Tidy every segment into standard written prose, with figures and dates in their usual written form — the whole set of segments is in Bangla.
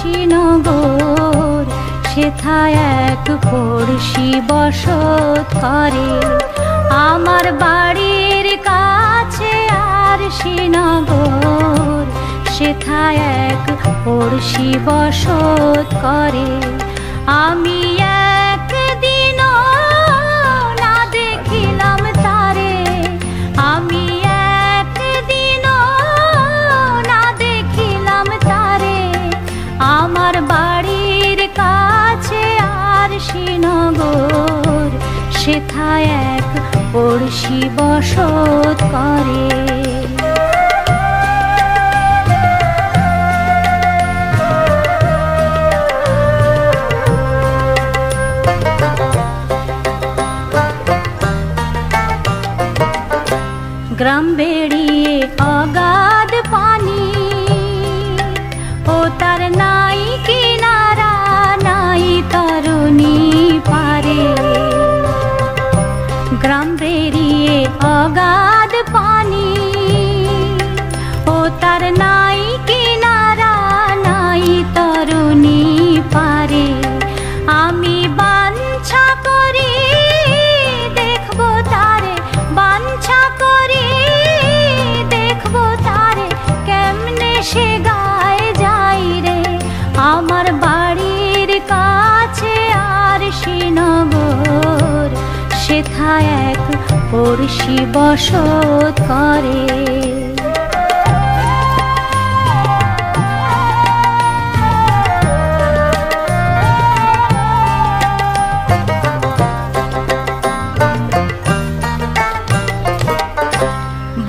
আরশিনগর, সেথায় এক পড়শি বসত করে। আমার বাড়ির কাছে আরশিনগর, সেথায় এক পড়শি বসত করে। আমি একদিনও না দেখিলাম তারে, আমি একদিনও না দেখিলাম তারে। আমার বাড়ির কাছে আরশিনগর, সেথায় এক পড়শি বসত করে। গ্রাম বেড়িয়ে অগাধ পানি, ও তার নাই কিনারা, নাই তরুণী পারে। গ্রাম বেড়িয়ে অগাধ পানি, ও তার নাই কিনারা, নাই তরুণী পারে। আমি বাঞ্ছা করি দেখবো তারে, বাঞ্ছা করি দেখবো তারে, কেমনে সে গায়ে যাই রে। আমার বাড়ির কাছে আরশিনগর, সেথায় এক পড়শি বসত করে।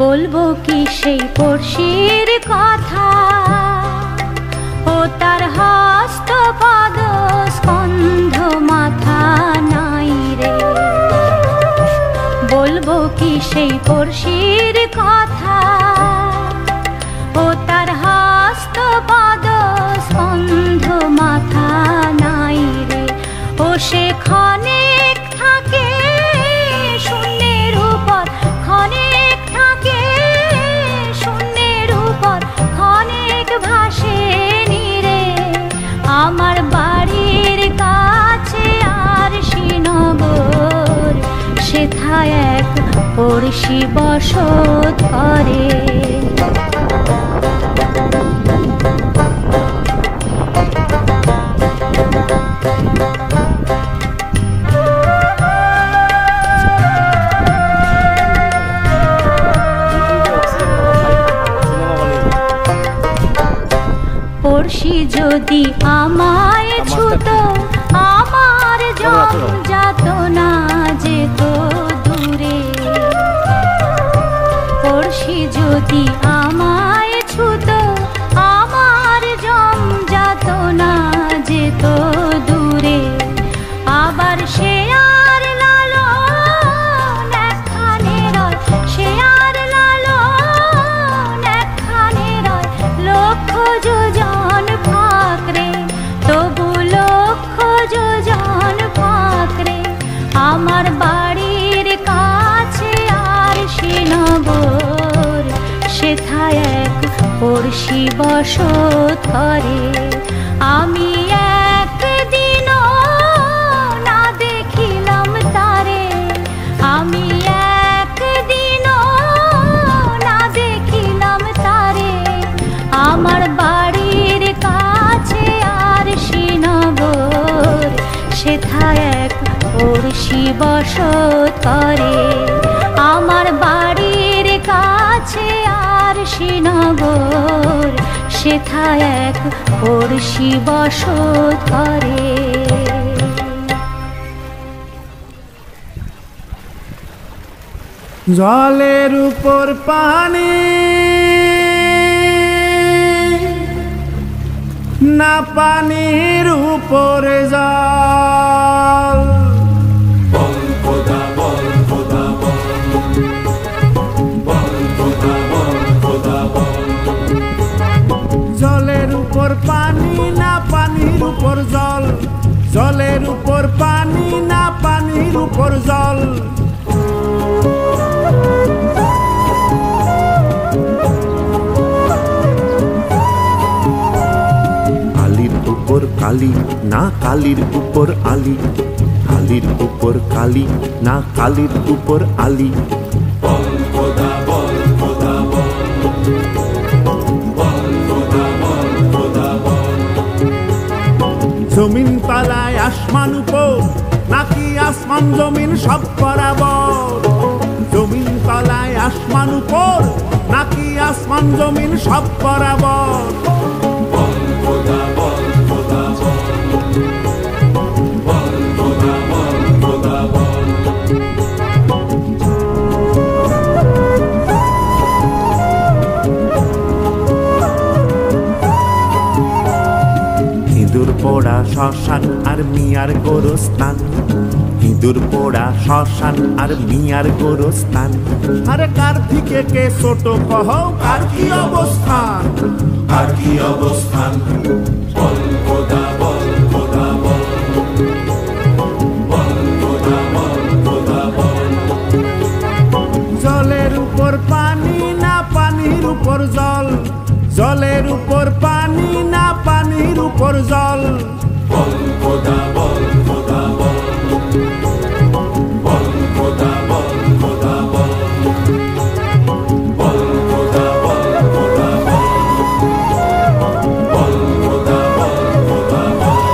বলবো কি সেই পড়শির কথা, ও তার হস্ত পদ স্কন্ধ মাথা নাই রে। বলবো কি সেই পড়শির কথা, ও তার হস্ত পদ স্কন্ধ মাথা নাই রে। ও সে ক্ষণেক থাকে শূন্যের উপর, ক্ষণেক থাকে শূন্যের উপর, ক্ষণেক ভাসে নীরে। আমার বাড়ির কাছে আরশিনগর, সেথায় এক পড়শি বসত করে। পড়শি যদি আমায় ছুত, আমার জম যাত না যেত দূরে। পড়শি যদি আমায় ছুত, আমার জম যাত না যেত দূরে। আবার সে আর লালন একখানে রয়, সে আর লালন একখানে রয়। লক্ষ যোজন ফাঁকরে, তবু লক্ষ যোজন ফাঁকরে। আমার বাড়ির কাছে আরশিনগর, সেথায় এক পড়শি বসত করে। আমি একদিনও না দেখিলাম তারে, আমি একদিনও না দেখিলাম তারে। আমার বাড়ির কাছে আরশিনগর, সেথায় এক পড়শি বসত করে। আমার বাড়ির কাছে আরশিনগর, সেথায় এক পড়শি বসত করে। জলের উপর পানি, না পানির উপরে জল। বল খোদা বল খোদা বল, বল খোদা বল খোদা বল। জলের উপর পানি, না পানির উপর জল। জলের উপর পানি, না পানির উপর জল। কালি না কালির উপর আলি, আলির উপর কালি না কালির উপর আলি। বল খোদা বল খোদা বল, বল খোদা বল খোদা বল। জমিন তলায় আসমান উপর নাকি আসমান জমিন সব বরাবর? জমিন তলায় আসমান উপর নাকি আসমান জমিন সব বরাবর? বল খোদা বল খোদা বল, বল খোদা বল খোদা বল। ইঁদুর পোড়া শ্মশান আর মিয়ার গোরস্থান, ইঁদুর পোড়া শ্মশান আর মিয়ার গোরস্থান। আরে কার থেকে কে ছোট কহ, কার কি অবস্থান? আর কি অবস্থান? বল খোদা বল খোদা বল, বল খোদা বল খোদা বল। জলের উপর পানি না পানির উপর জল, জলের উপর পানি না পানির উপর জল। বল খোদা বল খোদা বল, বল খোদা বল খোদা বল, বল খোদা বল খোদা বল, বল খোদা বল খোদা বল,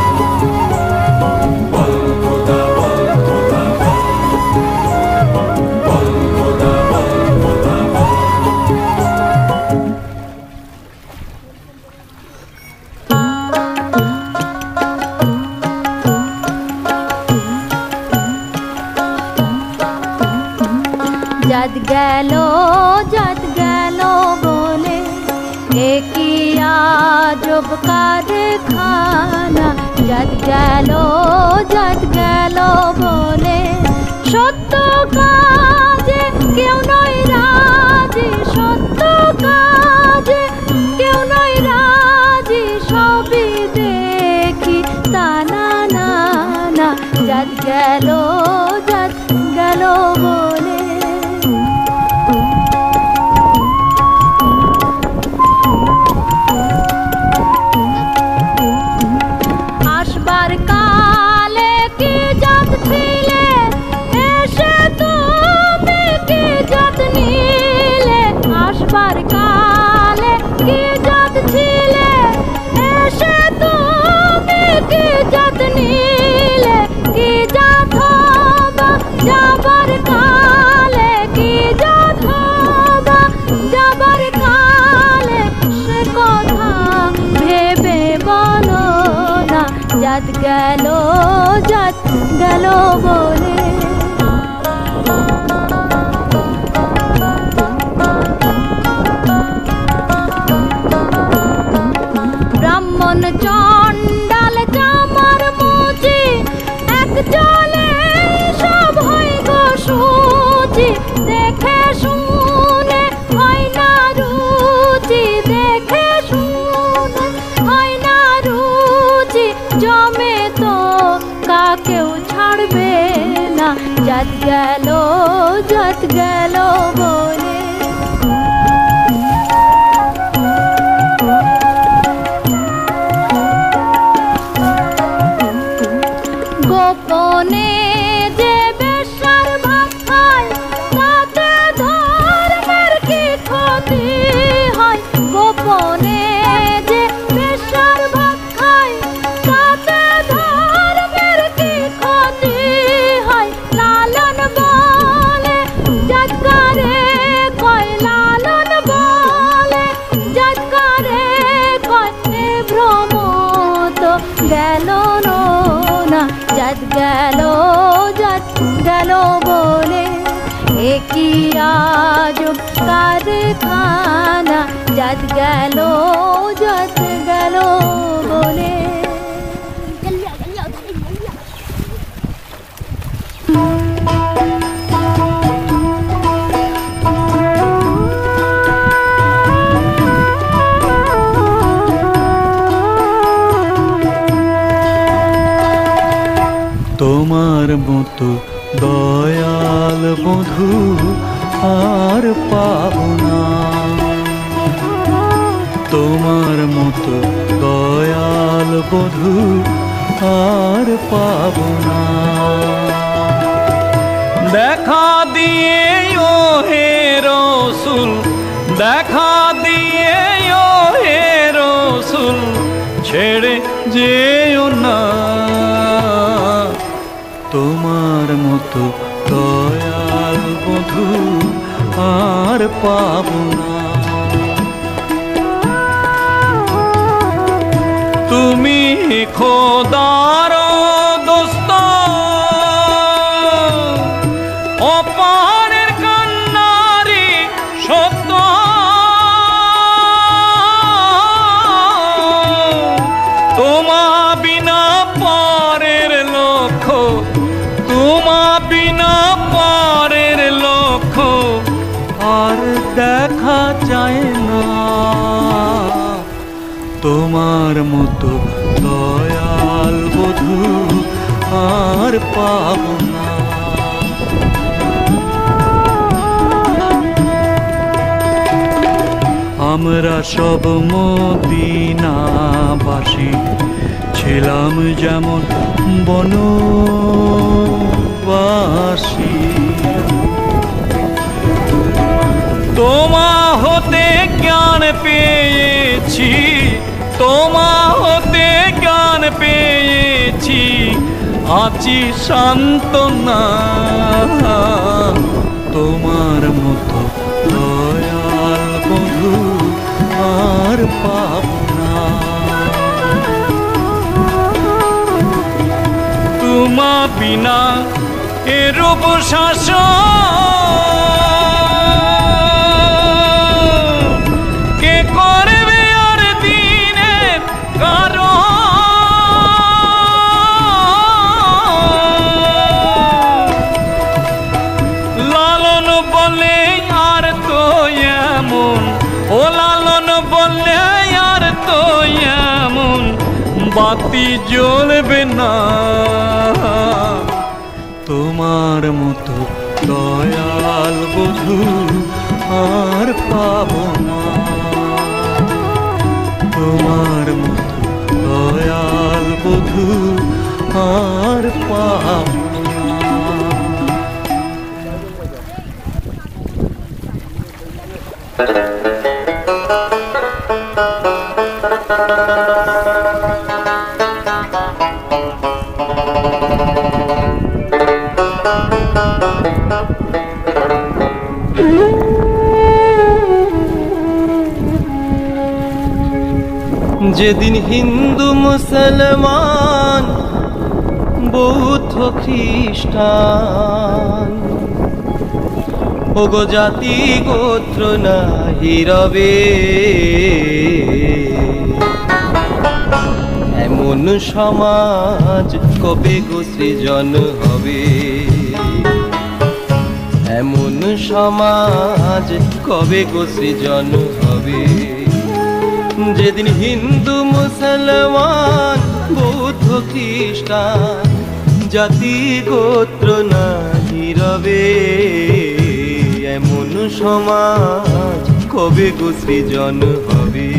বল খোদা বল খোদা বল, বল খোদা বল খোদা বল। জাত গেল বলে একই আজব কারখানা। জাত গেল বলে সত্য কাজে কেউ নয় রাজি, সত্য কাজে কেউ নয় রাজি। সবই দেখি তা না না না। জাত গেল বলে আসবার কালে কি জাত ছিলে, এসে তুমি কি জাত নিলে? আসবার কালে কি জাত ছিলে, এসে তুমি কি জাত নিলে? কি জাত হবা যাবার কালে, কি জাত হবা যাবার কালে, সে কথা ভেবে বলো না। জাত গেল বলে ব্রাহ্মণ চণ্ডাল চামার মুচি এক জলে সব হয় গো সুচি। দেখে শুনে হয় না রুচি, দেখে শুনে হয় না রুচি। জমে তো কাকেও ছাড়বে না। জাত গেল বলে গোপনে যে বেশ্যার ভাত খায়, তাতে ধর্মের কি ক্ষতি হয়? গোপনে যে বেশ্যার ভাত খায়, তাতে ধর্মের কি ক্ষতি হয়? লালন বলে জাতকারে কয়, লালন বলে জাতকারে কয়। এ ভ্রম তো গেল না। জাত গেল বলে একই আজব কারখানা। জাত গেল বলে তোমার মতো দয়াল বধূ আর পাবো না। তোমার মতো দয়াল বধূ আর পাবো না। দেখা দিয়ে ও হে রসুল, দেখা দিয়ে ও হে রসুল, ছেড়ে যেও না। তোমার মতো দয়াল বধূ আর পাবো না। তুমি খোদার দোস্ত, অপারের কান্নারি সত্য, তোমা বিনা পরের লক্ষ্য, তোমা বিনা পরের লক্ষ্য আর দেখা যায় না। তোমার মতো দয়াল বধূ আর পাবো না। আমরা সব মদিনাবাসী ছিলাম যেমন বনবাসী, তোমা হতে জ্ঞান পেয়েছি, তোমা হতে জ্ঞান পেয়েছি, আছি সান্ত্বনা। তোমার মতো দয়াল বধূ আর পাবো না। তোমা বিনা এরূপ শাসন কে করবে আর দিনের কারণ। লালন বলে আর তো এমন, ও লালন বলে আর তো এমন বাতি জ্বলবে না। তোমার মতো দয়াল বধূ আর পাবো না। তোমার মতো দয়াল বধূ আর পাবো না। যেদিন হিন্দু মুসলমান বৌদ্ধ খ্রিস্টান ওগো জাতি গোত্র নাহি রবে, এমন সমাজ কবে গো সৃজন হবে। এমন সমাজ কবে গো সৃজন হবে। যেদিন হিন্দু মুসলমান বৌদ্ধ খ্রিস্টান জাতি গোত্র নাহি রবে, এমন সমাজ কবে গো সৃজন হবে।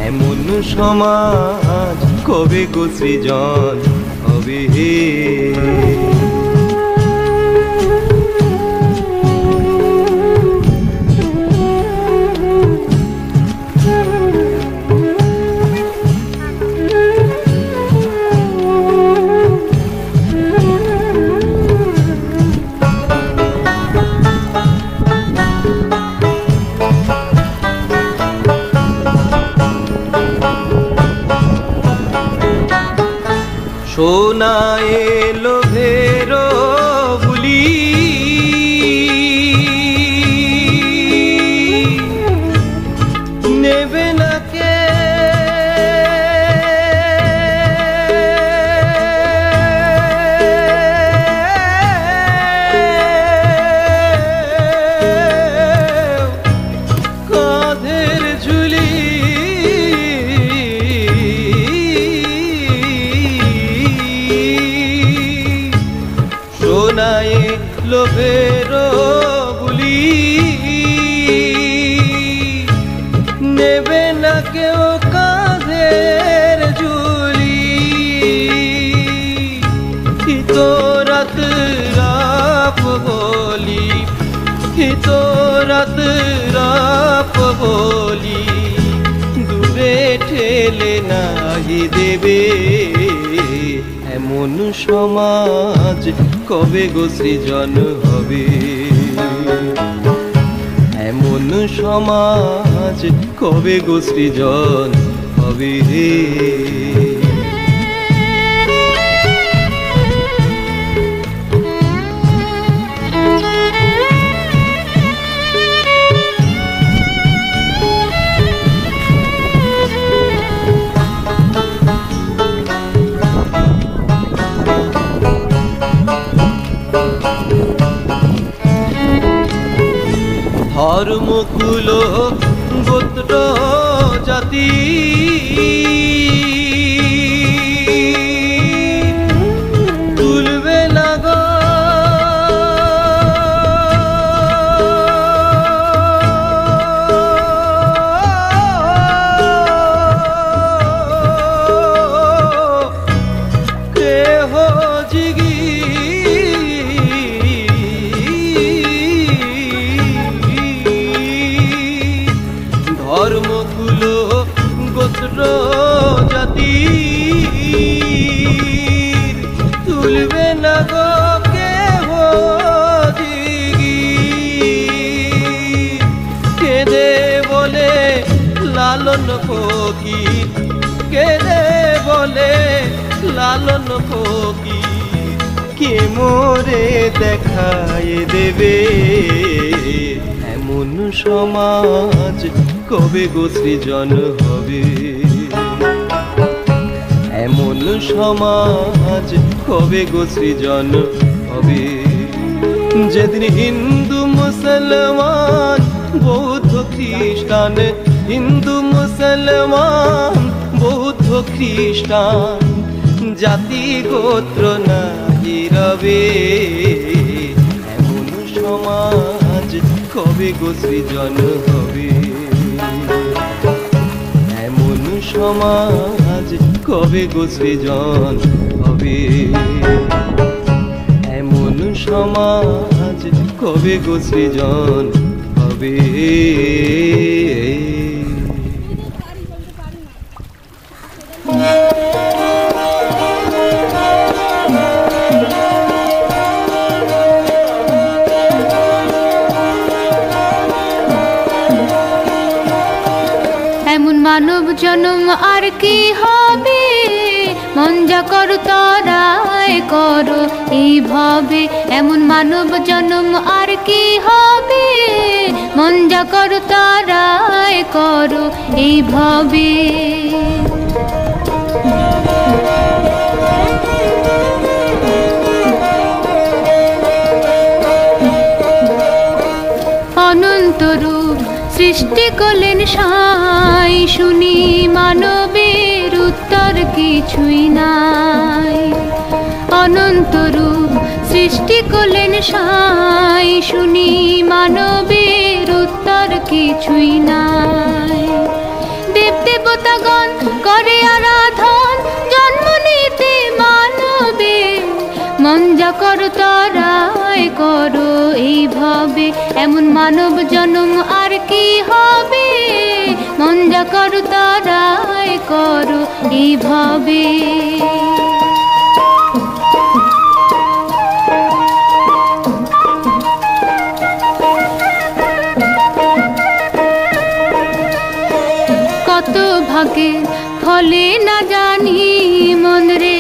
এমন সমাজ কবে গো সৃজন হবে। সোনা এলো ভেরো বুলি নেবে না কে, কাঁধের ঝুলি লোভের বুলি নেবে না কেউ কাঁধে তো রাত রাপ বলি দূরে ঠেলে নাহি দেবে এমন সমাজ কবে গো সৃজন হবে এমন সমাজ কবে গো সৃজন হবে ধর্মকুল গোত্র জাতি তুলবে না গো কেহ জিগি ধর্মকুল গোত্র জাতি তুলবে না গো কেহ দিগি কেঁদে বলে লালন ফকির কেঁদে বলে লালন ফকির কে মোরে দেখায় দেবে এমন সমাজ কবে গো সৃজন হবে এমন সমাজ কবে গো সৃজন হবে যেদিন হিন্দু মুসলমান বৌদ্ধ খ্রিস্টান হিন্দু মুসলমান বৌদ্ধ খ্রিস্টান জাতি গোত্র নাহি রবে এমন সমাজ কবে গো সৃজন হবে এমন সমাজ কবে গো সৃজন হবে এমন সমাজ কবে গো সৃজন হবে মানব জন্ম আর কি হবে মন যা করো তারাই করো এইভাবে এমন মানব জন্ম আর কি হবে মন যা করো তারাই করো এইভাবে অনন্ত রূপ সৃষ্টি করলেন সাই শুনি মানবের উত্তর কিছুই নাই অনন্ত রূপ সৃষ্টি করলেন সাই শুনি মানবের উত্তর কিছুই নাই দেব দেবতাগণ করে আরাধন জন্ম নিতে মানবে মন যা করো তারাই করো এইভাবে এমন মানব জন্ম আর কি হবে মন যা করো তারাই করো এইভাবে কত ভাগের ফলে না জানি মন রে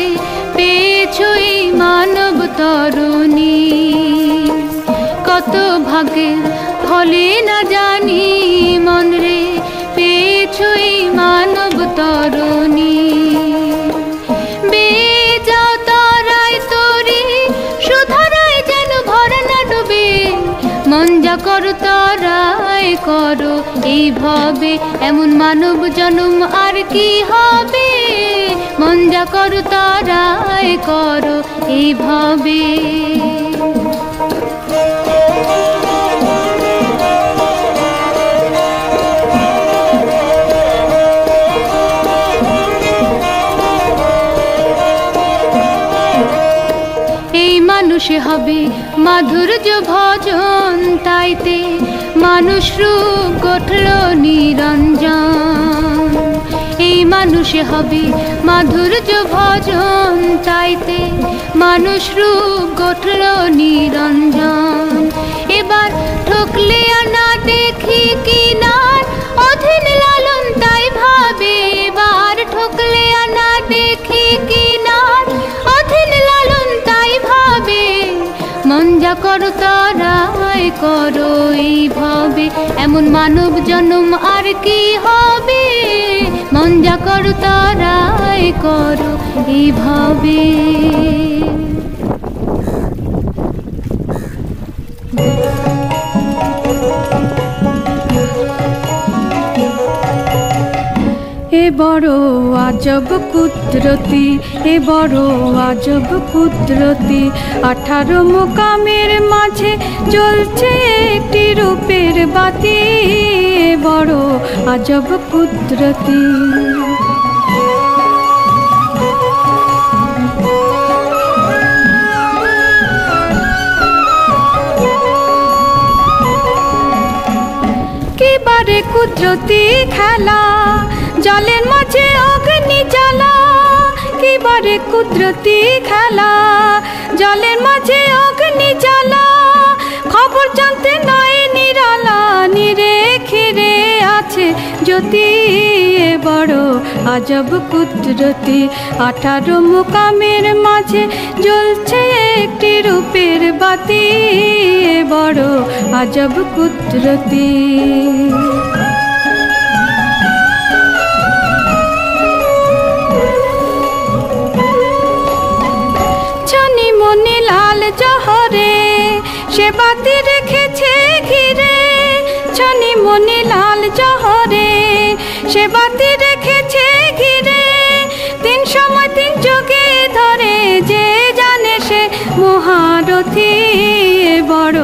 পেয়েছো এই মানব তরুণী কত ভাগের ফলে না জানি মন রে পেয়েছো এই মানব তরুণী বেজাও তারাই তোরে সুধারায় যেন ভরা না ডুবে মন যা করো তারাই করো এইভাবে এমন মানব জন্ম আর কি হবে মন যা করো তারাই করো এইভাবে এই মানুষে হবে মাধুর্য ভজন তাইতে রূপ গঠল নিরঞ্জন, এই মানুষে হবে মাধুর্য ভজন, তাইতে মানুষ রূপ গঠল নিরঞ্জন। এবার ঠকলে না দেখি কিনার অধীন লালন তাই ভাবে, এবার ঠকলে না দেখি কিনার অধীন লালন তাই ভাবে, মন যা করো তারাই করো এইভাবে, এমন মানব জন্ম আর কি হবে, মন যা করো তারাই করো এইভাবে। এ বড় আজব কুদরতি, এ বড় আজব কুদরতি, 18 মোকামের মাঝে জ্বলছে একটি রূপের বাতি, এ বড় আজব কুদরতি। কিবারে কুদরতি খেলা, জলের মাঝে অগ্নি জ্বালা, কিবারে কুদরতি খেলা, জলের মাঝে অগ্নি জ্বালা, খবর জানতে নয় নিরালা, নিরেখিরে আছে জ্যোতি, এ বড় আজব কুদরতি, 18 মোকামের মাঝে জ্বলছে একটি রূপের বাতি, এ বড় আজব কুদরতি। ছানি মনে লাল জহরে সে বাতি রেখেছে ঘিরে, ছানি মনে লাল জহরে সে বাতি রেখেছে ঘিরে, 3 সময় 3 যোগে ধরে যে জানে সে মহারথী, এ বড়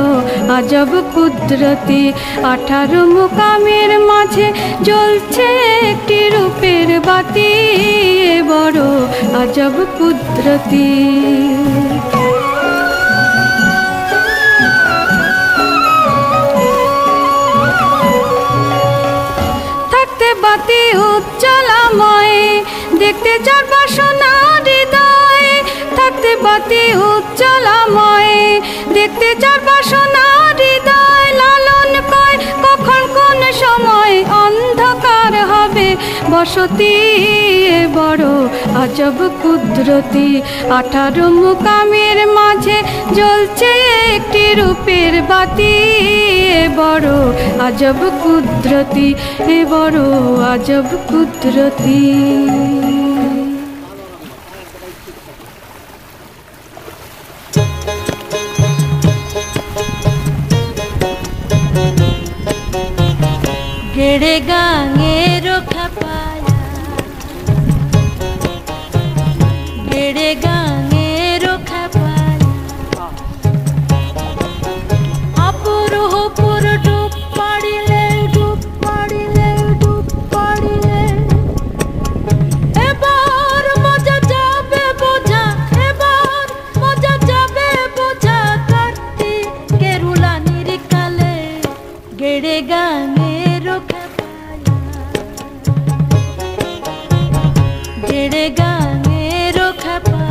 আজব কুদরতি, 18 মোকামের মাঝে জ্বলছে একটি রূপের বাতি, এ বড় আজব কুদরতি। থাকতে বাতি উজ্জ্বলাময়, দেখতে যার বাসনা হৃদয়, থাকতে বাতি উজ্জ্বলাময়, দেখতে যার বাসনা হৃদয়, লালন কয় কখন কোন সময় অন্ধকার হবে বসতি, এ বড় আজব কুদরতি, 18 মোকামের মাঝে জ্বলছে একটি রূপের বাতি, এ বড় আজব কুদরতি, এ বড় আজব কুদরতি। গেড়ে গাঙের খাপায়া, গেড়ে গাঙের খাপায়া, অপরূপর ডুব পাড়িলে, ডুব পাড়িলে, ডুব পাড়িলে, এবার মজা যাবে বোঝা, এবার মজা যাবে বোঝা, কার্তিকের উলানির কালে, গেড়ে গাঙের খাপায়া, গেড়ে গাঙের খাপায়া।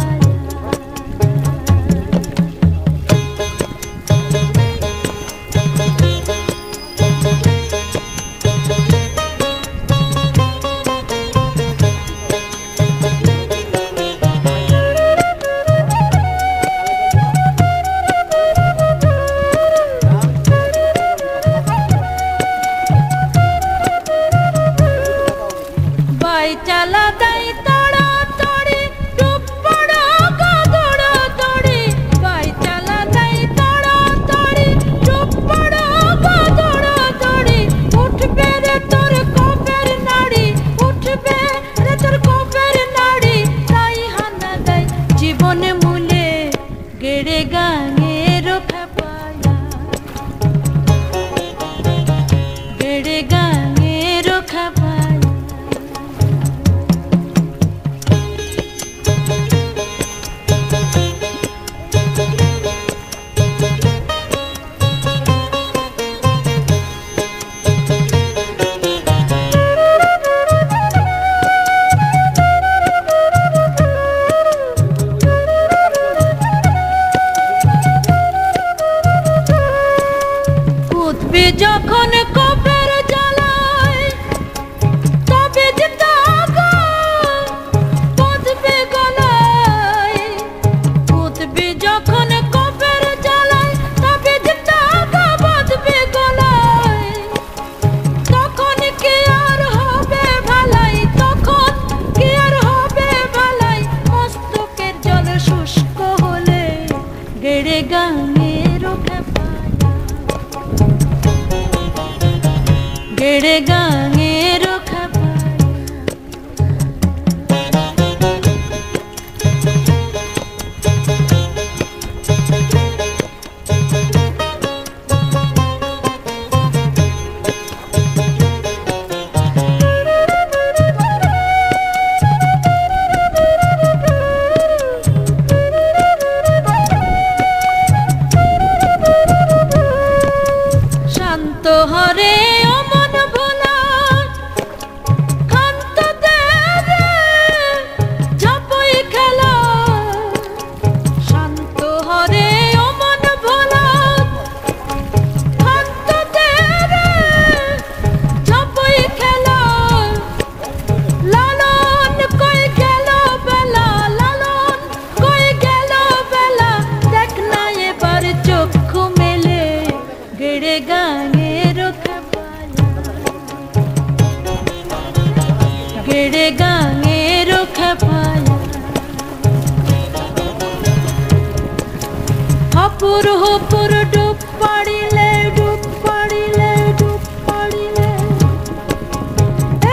বাই চালা দাই তাড়া তাড়ি, ডুব পড়া গদড়া দড়ি, বাই চালা দাই তাড়া তাড়ি, ডুব পড়া গদড়া দড়ি, উঠবে রে তোর কবের নাড়ি, উঠবে রে তোর কবের নাড়ি, তাই হানা দেয় জীবনে মূলে, গেড়ে গাঙের খাপায়া, গেড়ে গাঙের খাপায়া। পুতবে যখন কপের জ্বালায় তবে যে তাগা পুতবে গলায় পুতবে যখন কপের জ্বালায় তবে যে তাগা পুতবে গলায় তখন কি আর হবে ভালাই তখন কি আর হবে ভালাই মস্তকের জল শুষ্ক হলে গেড়ে গাঙের গেড়ে গাঙের শান্ত হরে অমন ভোলা খান্ত দেরে ঝাপই খেলা শান্ত হরে অমন ভোলা খান্ত দেরে ঝাপই খেলা লালন কই গেল বেলা লালন কই গেল বেলা দেখ না এবার চক্ষু মেলে গেড়ে গাঙের গেড়ে গাঙের খেপালা হপুর হপুর ডুব পাড়িলে ডুব পাড়িলে ডুব পাড়িলে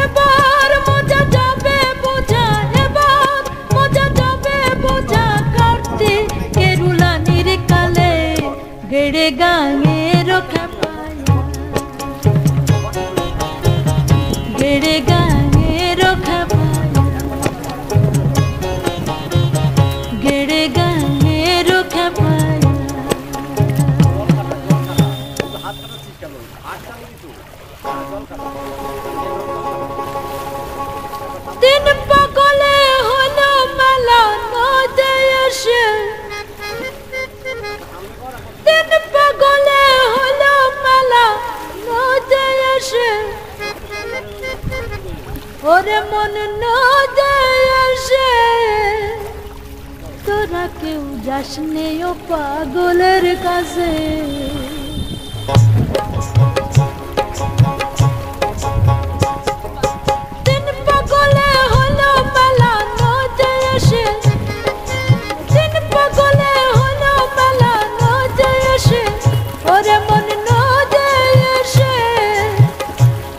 এবার মজা যাবে বোঝা এবার মজা যাবে বোঝা কাটতে কেরুলা নিরকালে গেড়ে গাঙের খেপালা গেড়ে গাঙের খেপালা গেড়ে গাঙের খেপালা দিন পাগলে হলো মেলা নদে এসে দিন পাগলে হলো মেলা নদে এসে ওরে মন নদে এসে তোরা কেউ যাস নে ও পাগলের কাছে দিন পাগলে হলো মেলা নদে এসে দিন পাগলে হলো মেলা নদে এসে ওরে মন নদে এসে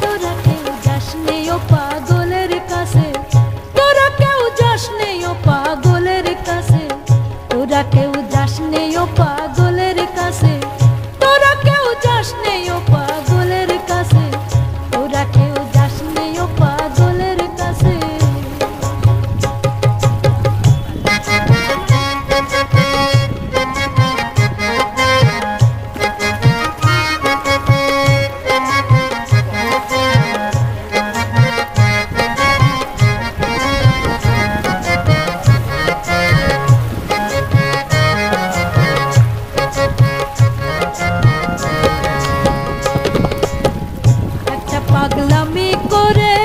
তোরা কেউ যাস নে ও পাগলের কাছে তোরা কেউ যাস নে ও পাগলের কাছে তোরা কেউ যাস নে ও পাগলের কাছে তোরা কেউ যাস নে ও পাগলের কাছে তোরা কেউ যাস নে ও পাগলের কাছে একটা পাগলামি করে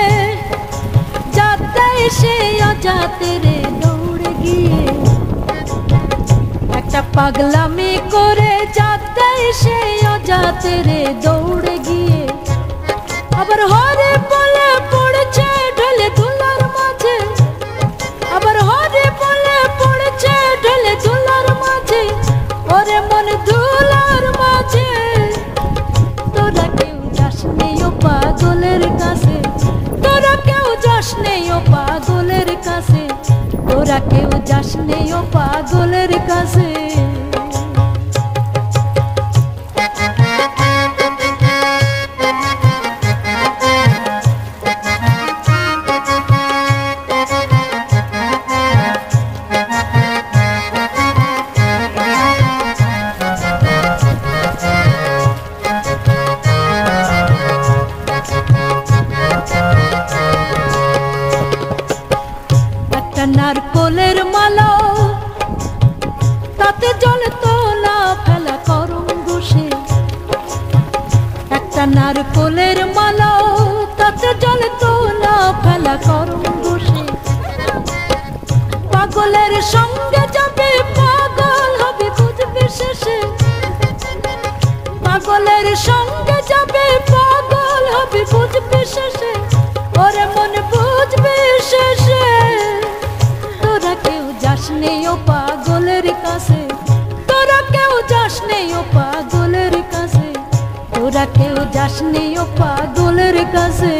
যাতে সে অজাতে রে দৌড়ে গিয়ে একটা পাগলামি করে যাতে সে অজাতে রে দৌড়ে গিয়ে আবার হরে বলে পড়েছে ঢলে ধুলার মাঝে আবার হরে বলে পড়েছে ঢলে ধুলার মাঝে ওরে মন ধুলার মাঝে তোরা কেউ যাস নে ও পাগলের কাছে তোরা কেউ যাস নে ও পাগলের কাছে তোরা কেউ যাস নে ও পাগলের কাছে নারকোলের মালা তাতে একটা নারকোলের মালাও তাতে জলে তোলা ফেলা করম বসে পাগলের সঙ্গে যাবে পাগল হবে বুঝবে শেষে পাগলের সঙ্গে যাবে পাগল হবে বুঝবে শেষে ওরে মন বুঝবে শেষে তোরা কেউ যাস নেই ও পাগলের কাছে তোরা কেউ যাস নেই ও পাগলের কাছে তোরা কেউ যাস নেই ও পাগলের কাছে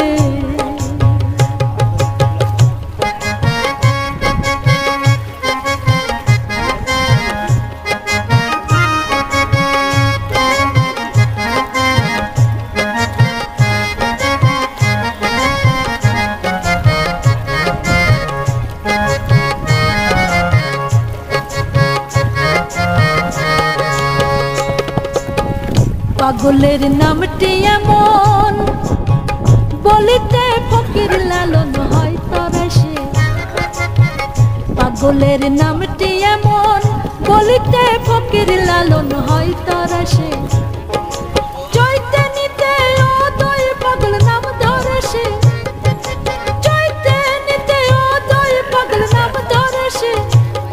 পাগলের নামটি এমন বলিতে ফকির লালন হয় তারা সে পাগলের নামটি এমন বলিতে ফকির লালন হয় তারা সে চৈতে নিতে অদয় পাগল নাম ধরে সে চৈতে নিতে অদয় পাগল নাম ধরে সে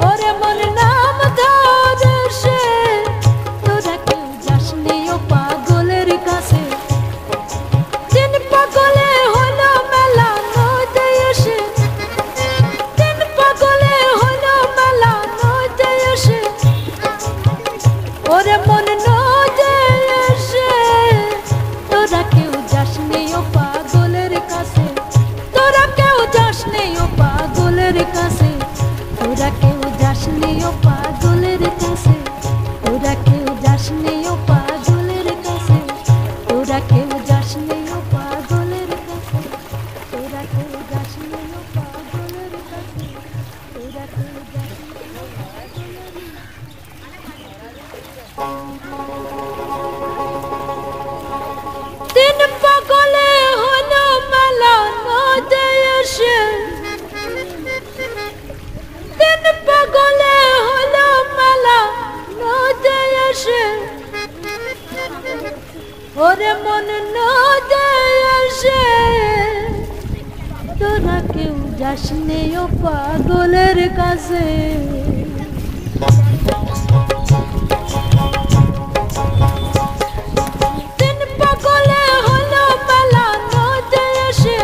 ওরে মন নাম ধরে সে তোরা কেউ যাস নেই ও পাগলের কাছে তিন পাগলে হলো মেলা নদে এসে তিন পাগলে হলো মেলা নদে এসে ওরে মন নদে এসে তোরা কেউ যাস নেই ও পাগলের কাছে তোরা কেউ যাস নেই ও পাগলের কাছে তোরা কেউ যাস নেই ও পাগলের কাছে তোরা কেউ যাস নেই ও পাগলের কাছে তোরা কেউ যাস নেই ও পাগলের কাছে তোরা কেউ যাস নেই ও পাগলের কাছে তোরা কেউ যাস নেই ও তিন পাগলে হলো মেলা নদে এসে তিন পাগলে হলো মেলা নদে এসে ওরে মন নদে এসে তোরা কেউ যাস নেই ও পাগলের কাছে তিন পাগলে হলো মেলা নদে এসে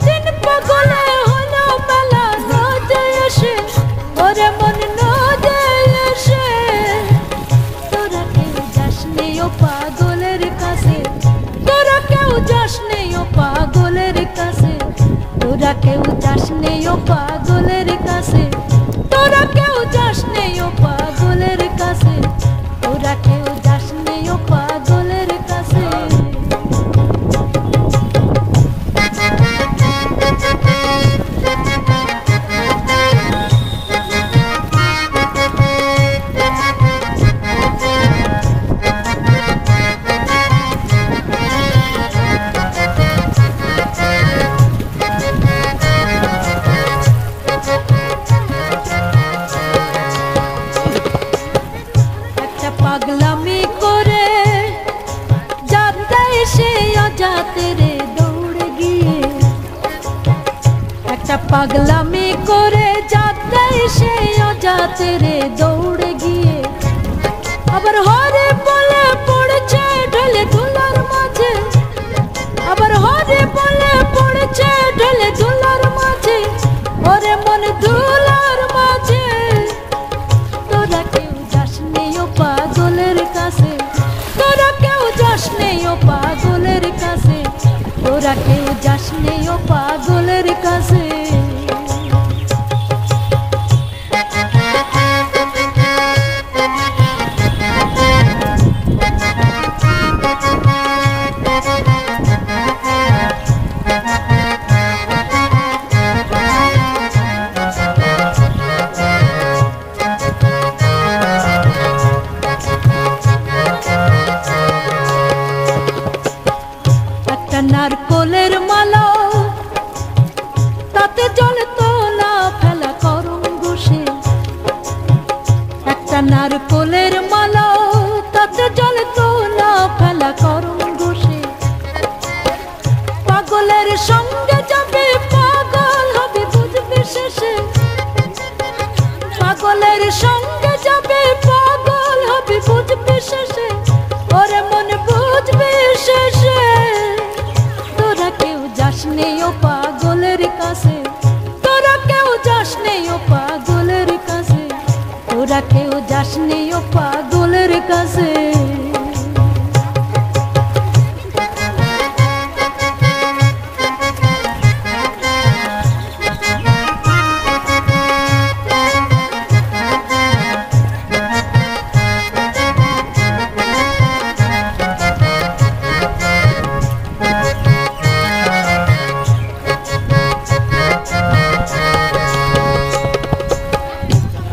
তিন পাগলে হলো মেলা নদে এসে ওরে মন নদে এসে তোরা কেউ যাস নেই ও পাগলের কাছে তোরা কেউ যাস নেই ও পাগলের কাছে তোরা কেউ যাস নেই ও পাগলের কাছে তোরা কেউ যাস নেই ও পাগলের কাছে তোরা কেউ যাস নেই ও পাগলের কাছে একটা পাগলামি করে যাতে সে অজাতে রে দৌড়ে গিয়ে একটা পাগলামি করে যাতে সে অজাতে রে দৌড়ে গিয়ে আবার হরে বলে পড়েছে ঢলে ধুলার মাঝে আবার হরে বলে পড়েছে ঢলে ধুলার মাঝে ওরে মন ধুলার মাঝে তোরা কেউ যাস নেই ও পাগলের কাছে তোরা কেউ যাস নেই ও পাগলের কাছে তোরা কেউ যাস নেই ও পাগলের কাছে একটা নারকোলের মালা পাগলের সঙ্গে যাবে পাগল হবে বুঝবে শেষে ওরে মন বুঝবে শেষে তোরা কেউ যাস নেই ও পাগলের কাছে তোরা কেউ যাস নেই ও পাগলের কাছে তোরা কেউ যাস নেই ও পাগলের কাছে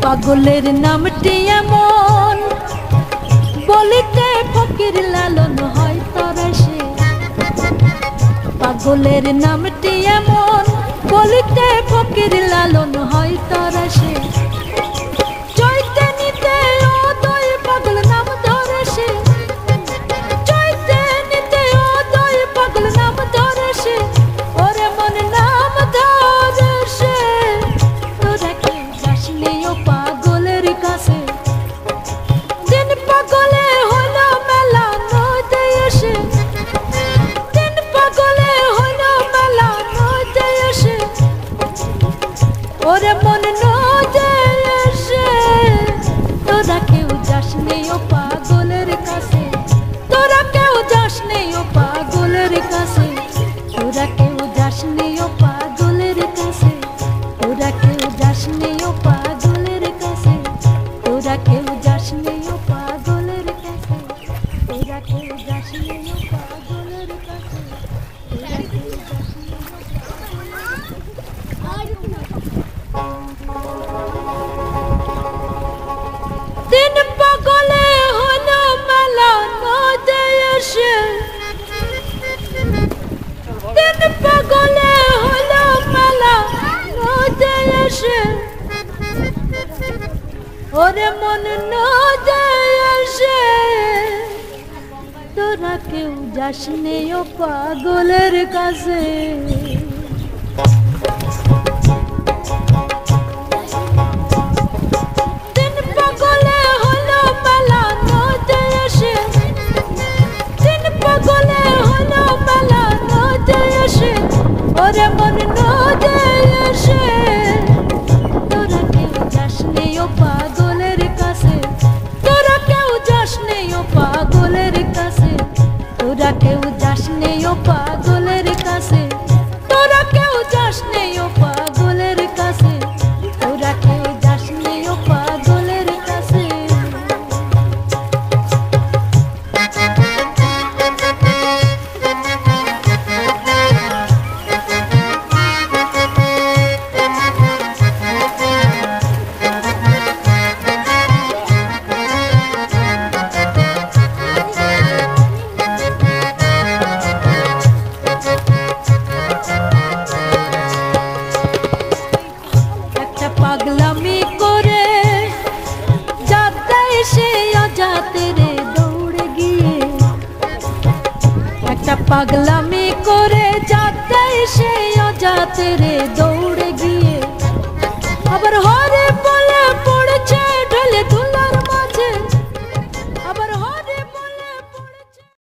পাগলের নামটি এমন বলিতে ফকির লালন হয় তারা সে পাগলের নামটি এমন বলিতে ফকির লালন হয় তারা সে চৈতে নিতে অদয় পাগল নাম ধরে সে চৈতে নিতে অদয় পাগল নাম ধরে সে ওরে মন নাম ধরে সে তোরা কেউ যাস নেই ও পাগলের কাছে দিন পাগলে হলো মেলা নদে এসে দিন পাগলে হলো মেলা নদে এসে ওরে মন নদে এসে তোরা কেউ যাস নেই ও পাগলের কাছে তোরা কেউ যাস নেই ও পাগলের কাছে তোরা কেউ যাস নেই ও পাগলের কাছে তোরা কেউ যাস নেই ও পাগলের কাছে তোরা কেউ যাস নেই ও পাগলের কাছে তোরা কেউ যাস নেই ও পাগলের কাছে তোরা কেউ যাস দিন পাগলে হলো মেলা নদে এসে দিন পাগলে হলো মেলা নদে এসে ওরে মন নদে এসে তোরা কেউ যাস নেই ও পাগলের কাছে দিন পাগলে হলো মেলা নদে এসে দিন পাগলে হলো মেলা নদে এসে ওরে মন নদে এসে তোরা কেউ যাস নেই ও পাগলের কাছে তোরা কেউ যাস নেই ও পাগলের কাছে তোরা কেউ যাস নেই ও পাগলের কাছে তোরা কেউ যাস নেই ও পাগলের কাছে তোরা কেউ যাস নেই ও পাগলের কাছে একটা পাগলামি করে যাতে সে অজাতে রে দৌড়ে গিয়ে একটা পাগলামি করে যাতে সে অজাতে রে দৌড়ে গিয়ে আবার হরে বলে পড়েছে ঢলে